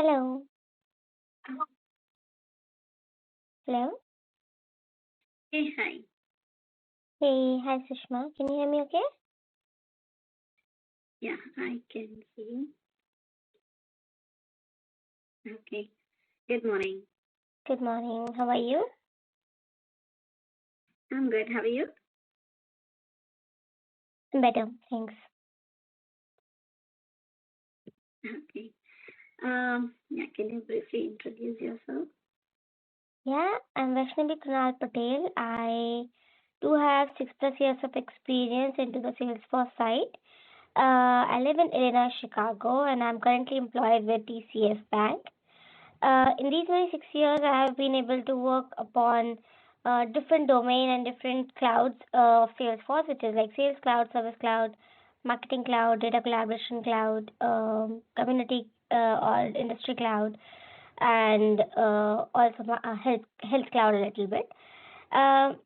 Hello. Hello. Hey, hi. Hey, hi Sushma. Can you hear me okay? Yeah, I can see you. Okay. Good morning. Good morning. How are you? I'm good. How are you? Better, thanks. Okay. Yeah, can you briefly introduce yourself? Yeah, I'm Vaishnavi Kunal Patel. I do have 6+ years of experience into the Salesforce side. I live in Illinois, Chicago, and I'm currently employed with TCS Bank. In these 6 years, I have been able to work upon different domain and different clouds of Salesforce, which is like Sales Cloud, Service Cloud, Marketing Cloud, Data Collaboration Cloud, Community or Industry Cloud, and also Health Cloud a little bit.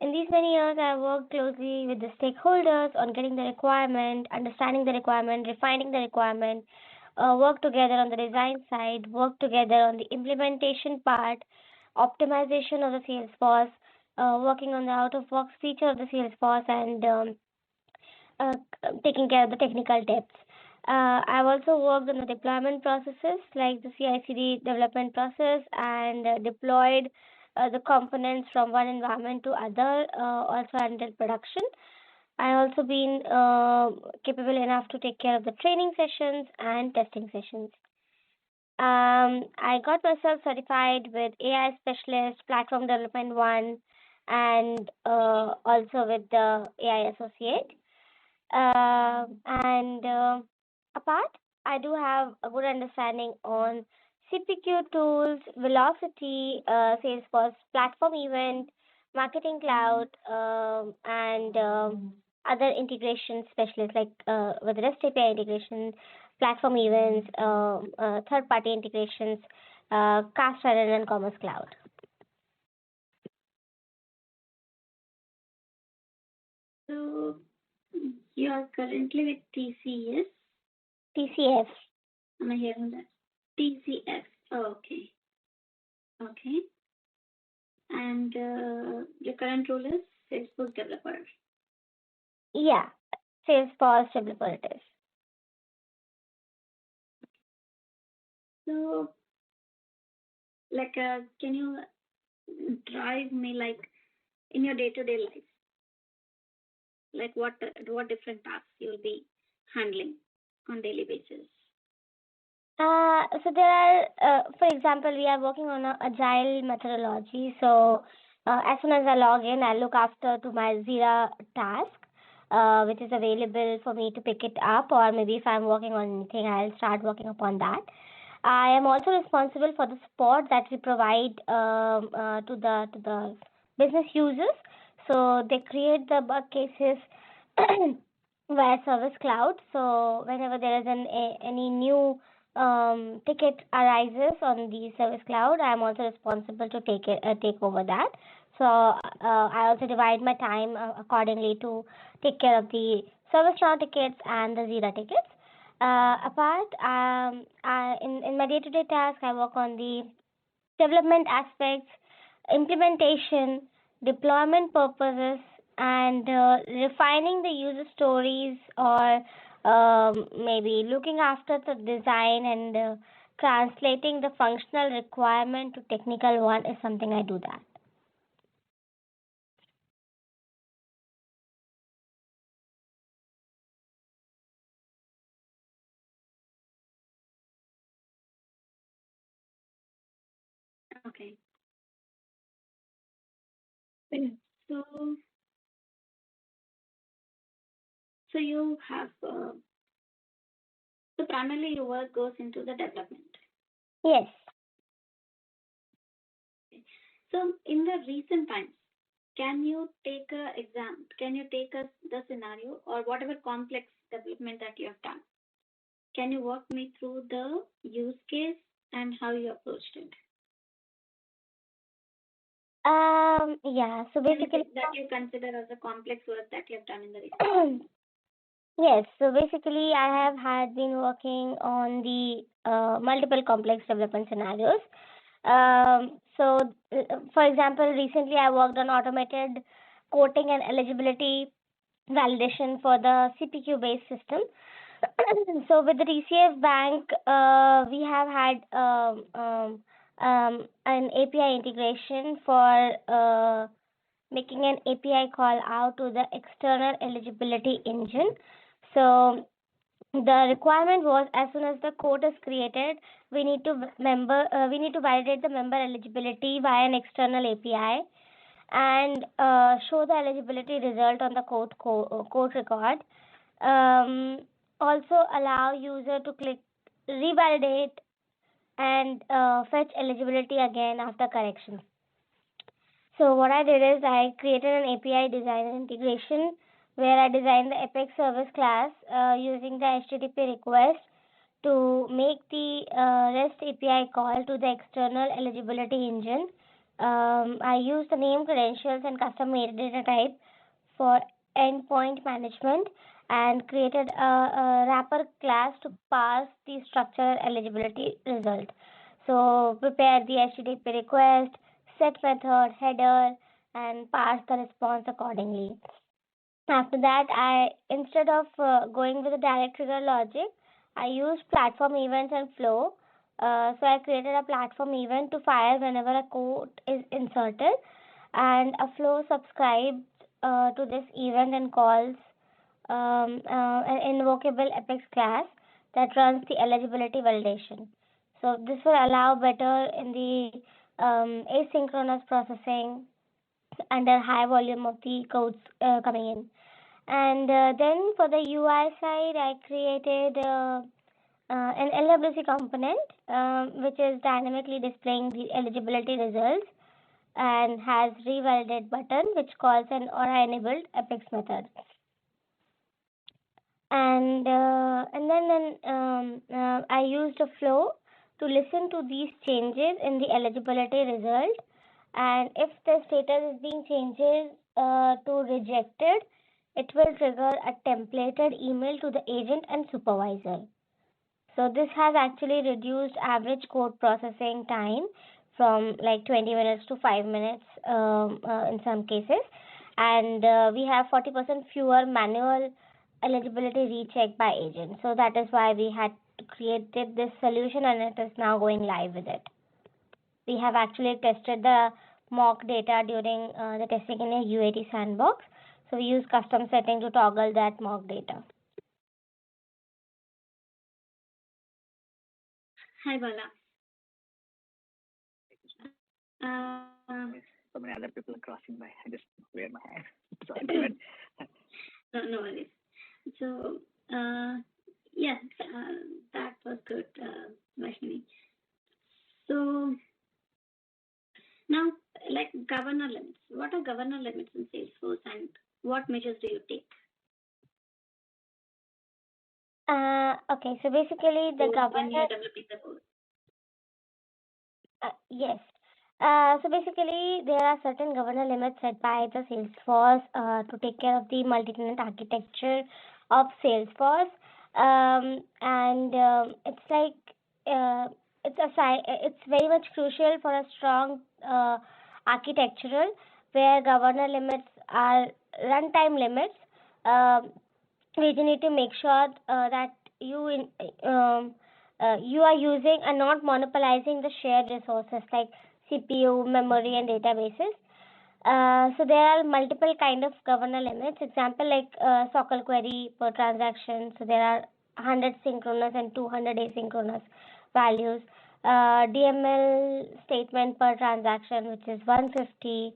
In these many years, I worked closely with the stakeholders on getting the requirement, understanding the requirement, refining the requirement, work together on the design side, work together on the implementation part, optimization of the Salesforce, working on the out-of-box feature of the Salesforce, and uh, taking care of the technical depths. I've also worked on the deployment processes like the CI/CD development process and deployed the components from one environment to other, also until production. I also been capable enough to take care of the training sessions and testing sessions. I got myself certified with AI Specialist, Platform Development 1, and also with the AI Associate. And apart, I do have a good understanding on CPQ tools, Velocity, Salesforce Platform Event, Marketing Cloud, and other integration specialists like with REST API integration, platform events, third-party integrations, Cast Runner, and Commerce Cloud. So, you are currently with TCS. TCF. Am I hearing that? TCS. Oh, okay. Okay. And your current role is Salesforce developer. Yeah, Salesforce developer it is. So, like, can you drive me like in your day-to-day life? Like, what different tasks you'll be handling on daily basis? So there are, for example, we are working on a agile methodology. So as soon as I log in, I look after to my Jira task, which is available for me to pick it up, or maybe if I'm working on anything, I'll start working upon that. I am also responsible for the support that we provide to the business users. So they create the bug cases via Service Cloud. So whenever there is any new ticket arises on the Service Cloud, I am also responsible to take over that. So I also divide my time accordingly to take care of the ServiceNow tickets and the Jira tickets. Apart, in my day-to-day task, I work on the development aspects, implementation, deployment purposes, and refining the user stories, or maybe looking after the design and translating the functional requirement to technical one is something I do that. Okay. So, so you have so primarily your work goes into the development. Yes. Okay. So in the recent times, can you take a exam? Can you take us the scenario or whatever complex development that you have done? Can you walk me through the use case and how you approached it? Yeah. So basically, That you consider as a complex work that you have done in the recent. Yes, so basically, I have had been working on the multiple complex development scenarios. For example, recently I worked on automated quoting and eligibility validation for the CPQ-based system. So with the TCF Bank, we have had an API integration for making an API call out to the external eligibility engine. So the requirement was, as soon as the quote is created, we need to validate the member eligibility via an external API and show the eligibility result on the quote record. Um, Also allow user to click revalidate and fetch eligibility again after correction. So what I did is I created an API design and integration where I designed the Apex service class using the HTTP request to make the REST API call to the external eligibility engine. I used the name, credentials, and custom metadata type for endpoint management and created a wrapper class to pass the structural eligibility result. So prepare the HTTP request, set method, header, and pass the response accordingly. After that, instead of going with the direct trigger logic, I used platform events and flow. So I created a platform event to fire whenever a code is inserted, and a flow subscribes to this event and calls an invocable Apex class that runs the eligibility validation. So this will allow better in the asynchronous processing under high volume of the codes coming in. And then for the UI side, I created an LWC component which is dynamically displaying the eligibility results and has revalidate button which calls an Aura enabled Apex method. And then I used a flow to listen to these changes in the eligibility result, and if the status is being changes to rejected, it will trigger a templated email to the agent and supervisor. So this has actually reduced average code processing time from like 20 minutes to 5 minutes in some cases, and we have 40% fewer manual eligibility recheck by agent. So that is why we had created this solution, and it is now going live with it. We have actually tested the mock data during the testing in a UAT sandbox. So we use custom setting to toggle that mock data. Hi, Bala. So many other people are crossing by. I just wear my hand. No worries. So, yes, that was good, Vaishnavi. So, now, like governor limits. What are governor limits in Salesforce, and what measures do you take? Okay, so basically the governor. When you are developing the code. Yes. So basically, there are certain governor limits set by the Salesforce to take care of the multi-tenant architecture of Salesforce, and it's like it's very much crucial for a strong architectural where governor limits are runtime limits. We need to make sure that you are using and not monopolizing the shared resources like CPU, memory, and databases. So there are multiple kind of governor limits. Example like SOQL query per transaction. So there are 100 synchronous and 200 asynchronous values. DML statement per transaction, which is 150.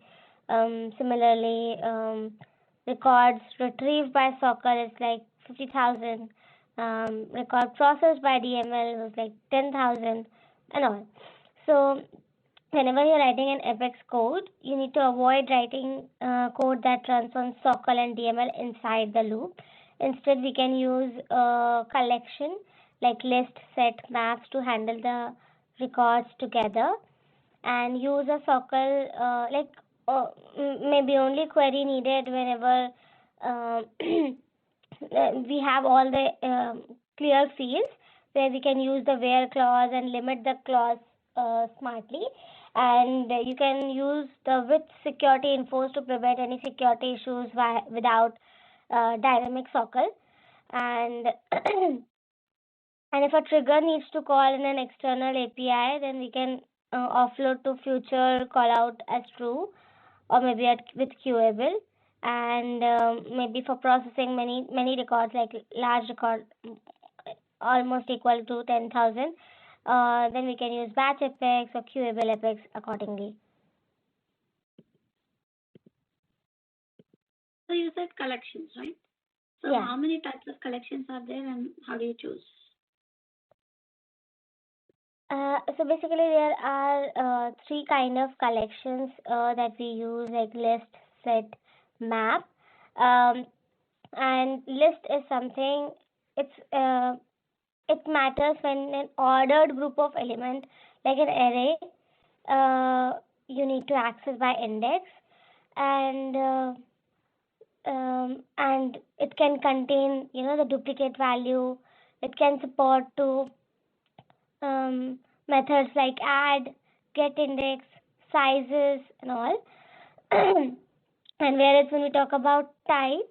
Similarly, records retrieved by SOQL is like 50,000. Record processed by DML was like 10,000 and all. So whenever you're writing an Apex code, you need to avoid writing code that runs on SOQL and DML inside the loop. Instead, we can use collection like list, set, maps to handle the records together, and use a SOQL maybe only query needed whenever we have all the clear fields where we can use the where clause and limit the clause smartly, and you can use the with security infos to prevent any security issues without dynamic sockle. And and if a trigger needs to call in an external API, then we can offload to future callout as true, or maybe with queuable. And maybe for processing many records, like large record almost equal to 10,000, then we can use batch epics or queuable epics accordingly. So you said collections, right? So Yeah. how many types of collections are there, and how do you choose? So basically there are three kind of collections that we use, like list, set, map. And list is something, it matters when an ordered group of element, like an array, you need to access by index, and it can contain the duplicate value. It can support to methods like add, get index, sizes, and all. And whereas when we talk about type,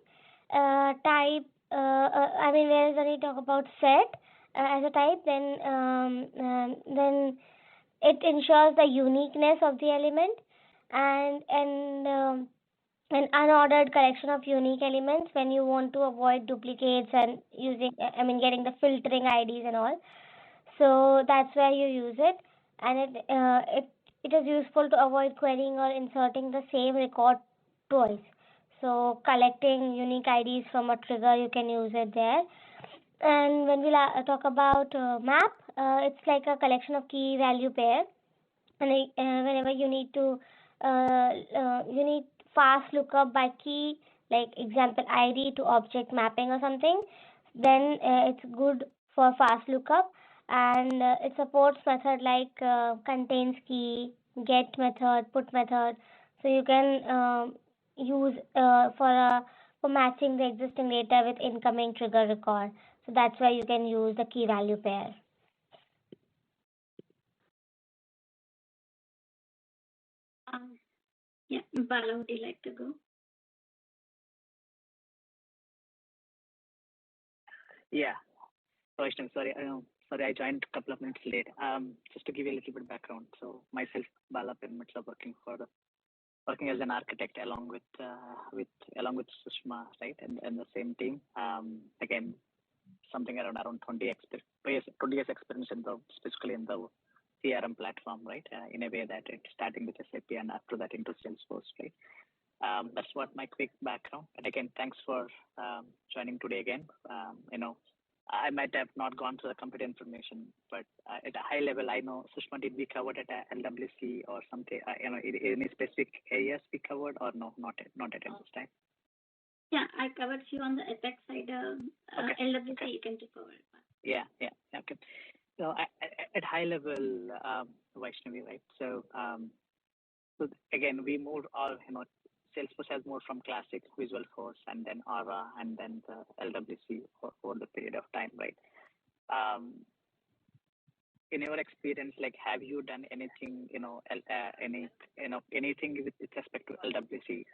whereas when we talk about set as a type, then it ensures the uniqueness of the element, and an unordered collection of unique elements when you want to avoid duplicates and getting the filtering IDs and all. So that's where you use it, and it is useful to avoid querying or inserting the same record twice. So collecting unique IDs from a trigger, you can use it there. And when we talk about map, it's like a collection of key value pair, and whenever you need fast lookup by key, like example ID to object mapping or something, then it's good for fast lookup. And it supports method like contains key, get method, put method, so you can use for matching the existing data with incoming trigger record. So that's why you can use the key value pair. Yeah, Bala, would you like to go? Yeah. Vaishnavi, sorry, I joined a couple of minutes late. Just to give you a little bit of background. So myself, Bala Pirmitsa, working as an architect along with Sushma, right, and the same team. Again, something around 20 years experience specifically in the CRM platform, right? In a way that it's starting with SAP and after that into Salesforce, right? That's what my quick background. And again, thanks for joining today again. I might have not gone through the complete information, but at a high level, I know Sushma, did we cover at LWC or something? Any specific areas we covered or no? Not at this time. Yeah, I covered few on the Apex side. Okay. LWC okay. You can take over. Yeah. Okay. So at high level, Vaishnavi, right? So again, we moved all, Salesforce has moved from classic Visual Force and then Aura and then the LWC for the period of time, right? In your experience, like, have you done anything, anything with respect to LWC,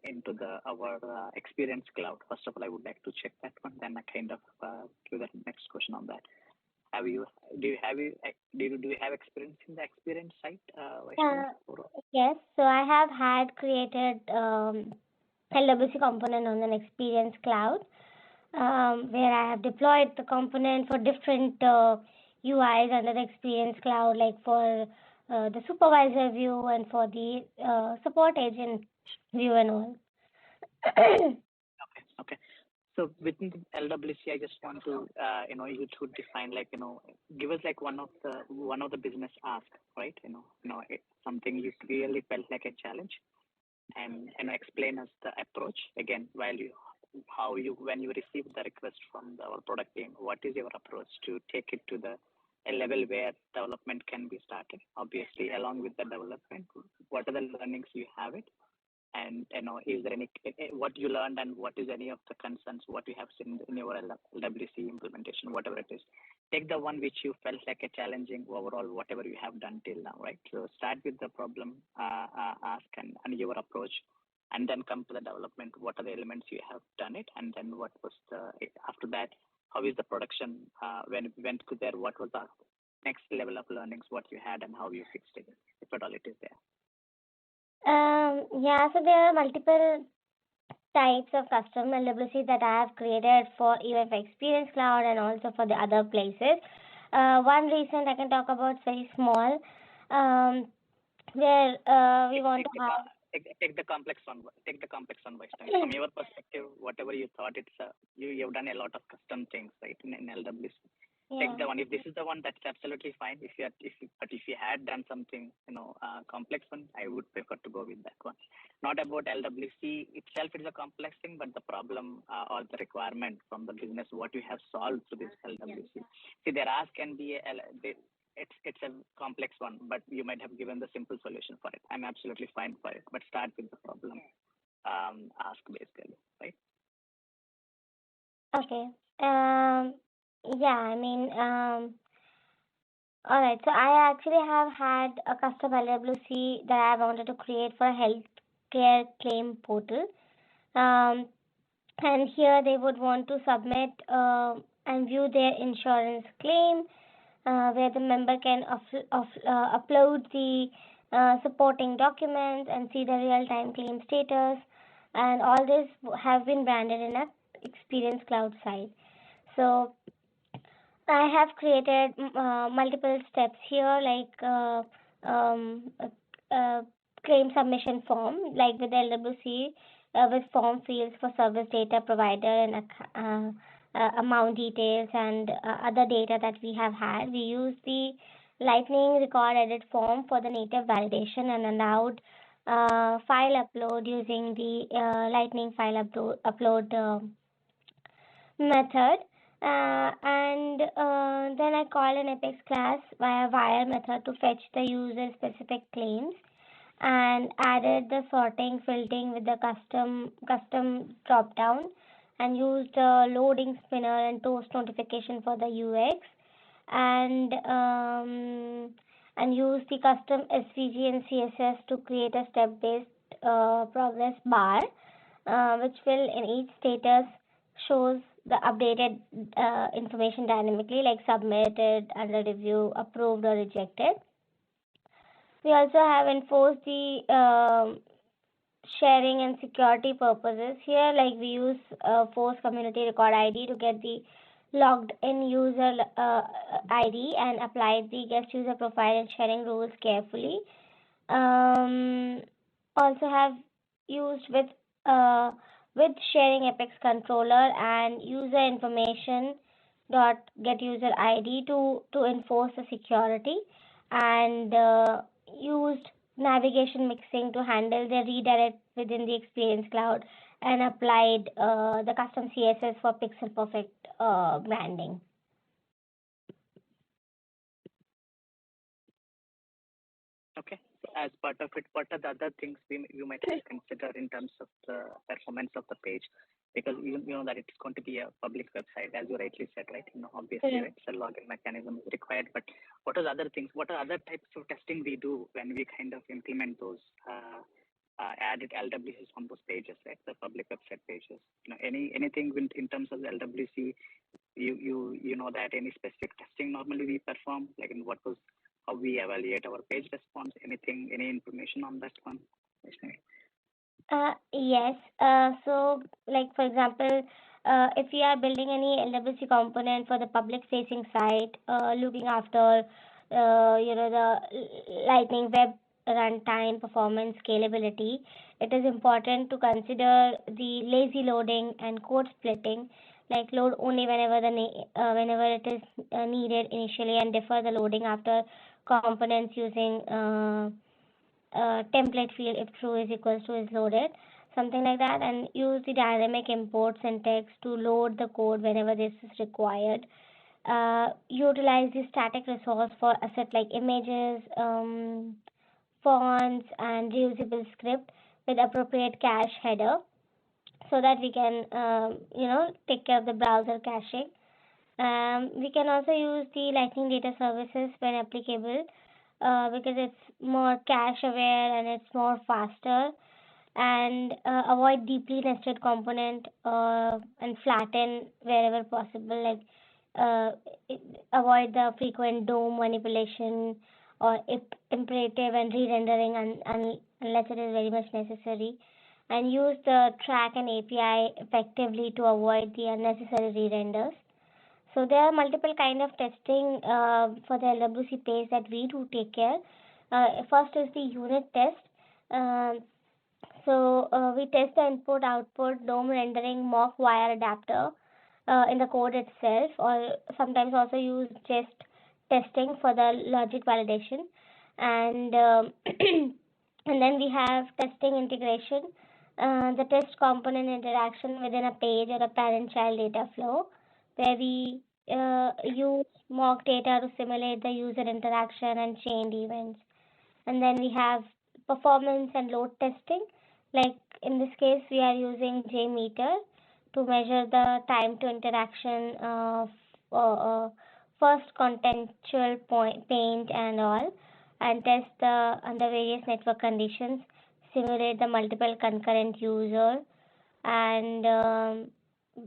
into our Experience Cloud? First of all, I would like to check that one. Then I kind of do the next question on that. Do you have experience in the Experience site? Yes, so I have had created LWC component on an Experience Cloud, where I have deployed the component for different UIs under the Experience Cloud, like for the supervisor view and for the support agent view and all. Okay. So within LWC, I just want to, you to define, like, give us like one of the business ask, right? Something you really felt like a challenge, and explain us the approach again when you receive the request from our product team. What is your approach to take it to a level where development can be started? Obviously, along with the development, what are the learnings you have it? And is there any what you learned and what is any of the concerns what you have seen in your LWC implementation, whatever it is. Take the one which you felt like a challenging overall, whatever you have done till now, right? So start with the problem, ask and your approach, and then come to the development. What are the elements you have done it, and then what was the after that? How is the production? When we went to there, what was the next level of learnings? What you had and how you fixed it, if at all it is there. Yeah, so there are multiple types of custom LWC that I have created for even for Experience Cloud and also for the other places. One recent I can talk about is very small, where we want to have. Take the complex one. Take the complex one by time. From your perspective, whatever you thought, it's you've done a lot of custom things, right, in LWC. Yeah. Take the one. If this is the one, that's absolutely fine. If you had done something, complex one, I would prefer to go with that one. Not about LWC itself; it's a complex thing, but the problem or the requirement from the business, what you have solved through this LWC. See, their ask can be it's a complex one, but you might have given the simple solution for it. I'm absolutely fine for it, but start with the problem. Ask basically, right? Okay. Yeah, I mean, all right. So I actually have had a custom LWC that I wanted to create for a healthcare claim portal. And here they would want to submit and view their insurance claim, where the member can upload the supporting documents and see the real-time claim status, and all this have been branded in a Experience Cloud site. So I have created multiple steps here, like claim submission form, like with LWC, with form fields for service data provider and amount details and other data that we have had. We use the Lightning record edit form for the native validation and allowed file upload using the Lightning file upload method. And then I call an Apex class via wire method to fetch the user specific claims, and added the sorting filtering with the custom drop down, and used loading spinner and toast notification for the UX, and use the custom SVG and CSS to create a step based progress bar, which will in each status shows the updated information dynamically, like submitted, under review, approved, or rejected. We also have enforced the sharing and security purposes. Here, like we use force community record ID to get the logged in user ID and applied the guest user profile and sharing rules carefully. Also have used with sharing Apex controller and user information dot get user ID to enforce the security, and used navigation mixing to handle the redirect within the Experience Cloud, and applied the custom CSS for pixel perfect branding. Okay. So as part of it, what are the other things you might have considered in terms of the performance of the page? Because you know that it's going to be a public website, as you rightly said, right? Obviously, right, it's a login mechanism is required. But what are the other things? What are other types of testing we do when we kind of implement those added LWCs on those pages, right? The public website pages. Anything in terms of the LWC, you know that any specific testing normally we perform, like in what was how we evaluate our page response, any information on that one? Yes. So, like for example, if we are building any LWC component for the public facing site, looking after, the Lightning web runtime, performance, scalability, it is important to consider the lazy loading and code splitting, like load only whenever whenever it is needed initially, and defer the loading after components using template field if true is equals to is loaded, something like that, and use the dynamic import syntax to load the code whenever this is required. Utilize the static resource for asset like images, fonts, and reusable script with appropriate cache header so that we can take care of the browser caching. We can also use the Lightning Data Services when applicable because it's more cache aware and it's more faster, and avoid deeply nested component and flatten wherever possible, like uh, avoid the frequent DOM manipulation or imperative and re-rendering unless it is very much necessary, and use the track and API effectively to avoid the unnecessary re-renders. So there are multiple kind of testing for the LWC page that we do take care. First is the unit test. Um we test the input output DOM rendering mock wire adapter in the code itself, or sometimes also use just testing for the logic validation, and and then we have testing integration, the test component interaction within a page or a parent-child data flow, where we use mock data to simulate the user interaction and chained events. And then we have performance and load testing. Like in this case, we are using JMeter to measure the time to interaction of first contextual point, paint and all, and test the under various network conditions, simulate the multiple concurrent user, and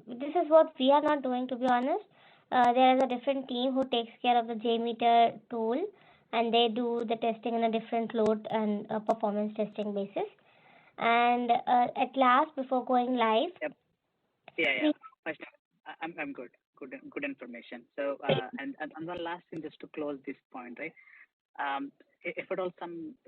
this is what we are not doing, to be honest. There is a different team who takes care of the JMeter tool, and they do the testing on a different load and performance testing basis. And at last, before going live, Yep. Yeah, we yeah. First, I'm good. Good information. So, and one last thing, just to close this point, right? If at all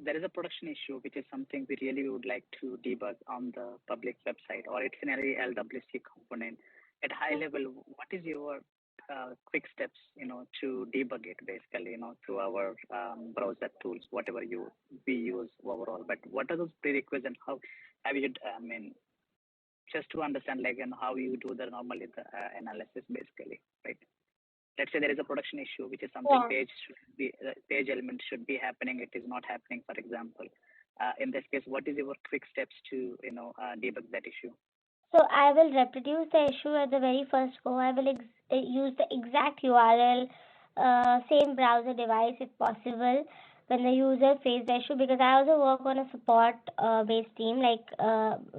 there is a production issue, which is something we really would like to debug on the public website, or it's an LWC component, at high level, what is your quick steps, to debug it basically, through our browser tools, whatever we use overall. But what are those prerequisites and how have you, just to understand, like, how you do the normally the analysis basically, right? Let's say there is a production issue, which is something yeah. page element should be happening, it is not happening, for example. In this case, what is your quick steps to debug that issue? So I will reproduce the issue at the very first go. I will use the exact URL, same browser device if possible, when the user faces the issue, because I also work on a support based team, like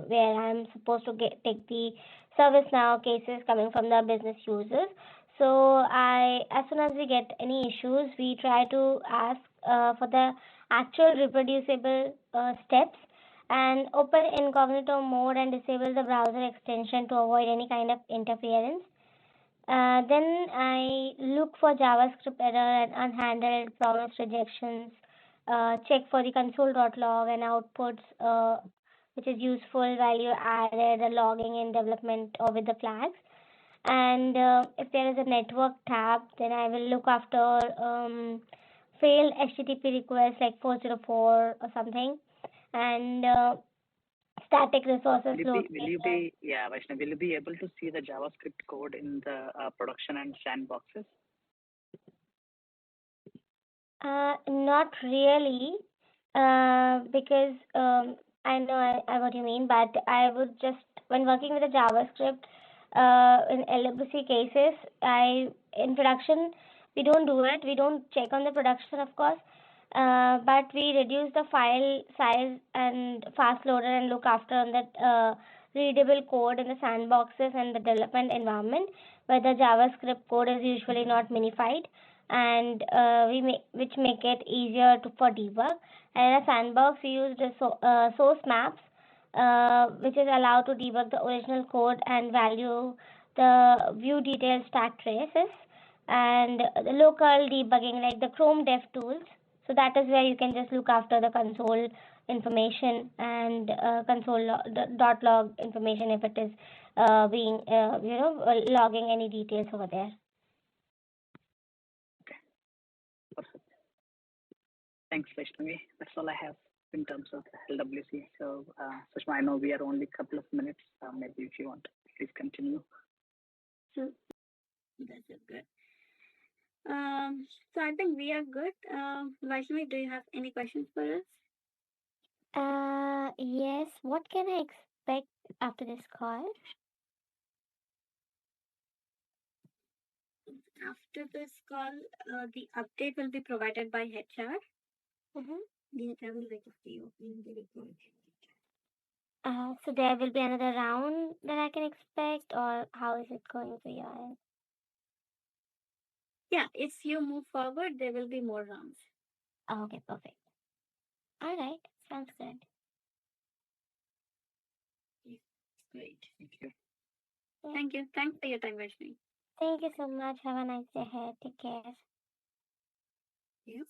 where I'm supposed to take the ServiceNow cases coming from the business users. So as soon as we get any issues, we try to ask for the actual reproducible steps, and open incognito mode and disable the browser extension to avoid any kind of interference. Then I look for JavaScript error and unhandled promise rejections. Check for the console.log and outputs, which is useful value added, logging in development or with the flags. And if there is a network tab, then I will look after failed HTTP requests like 404 or something, and static resources load. Vaishnav, will you be able to see the JavaScript code in the production and sandboxes? Not really, because I know what you mean, but I would just, when working with the JavaScript in LWC cases, in production, we don't do it. We don't check on the production, of course, but we reduce the file size and fast loader and look after on that readable code in the sandboxes and the development environment, where the JavaScript code is usually not minified, and which make it easier for debug. And in a sandbox, we use the source maps, which is allowed to debug the original code and value the view detailed stack traces, and the local debugging like the Chrome Dev tools. So that is where you can just look after the console information and console log information if it is being logging any details over there. Perfect. Thanks, Vaishnavi. That's all I have in terms of LWC. So, Sushma, I know we are only a couple of minutes. Maybe if you want, please continue. So that's good. So I think we are good. Vaishnavi, do you have any questions for us? Yes. What can I expect after this call? After this call, the update will be provided by HR. Mm-hmm. The HR will reach out to you in the report. So there will be another round that I can expect, or how is it going for your end? Yeah, if you move forward, there will be more rounds. Oh, okay, perfect. All right, sounds good. Great. Thank you. Yeah. Thank you. Thanks for your time, Vaishnavi. Thank you so much. Have a nice day ahead. Take care. Yes.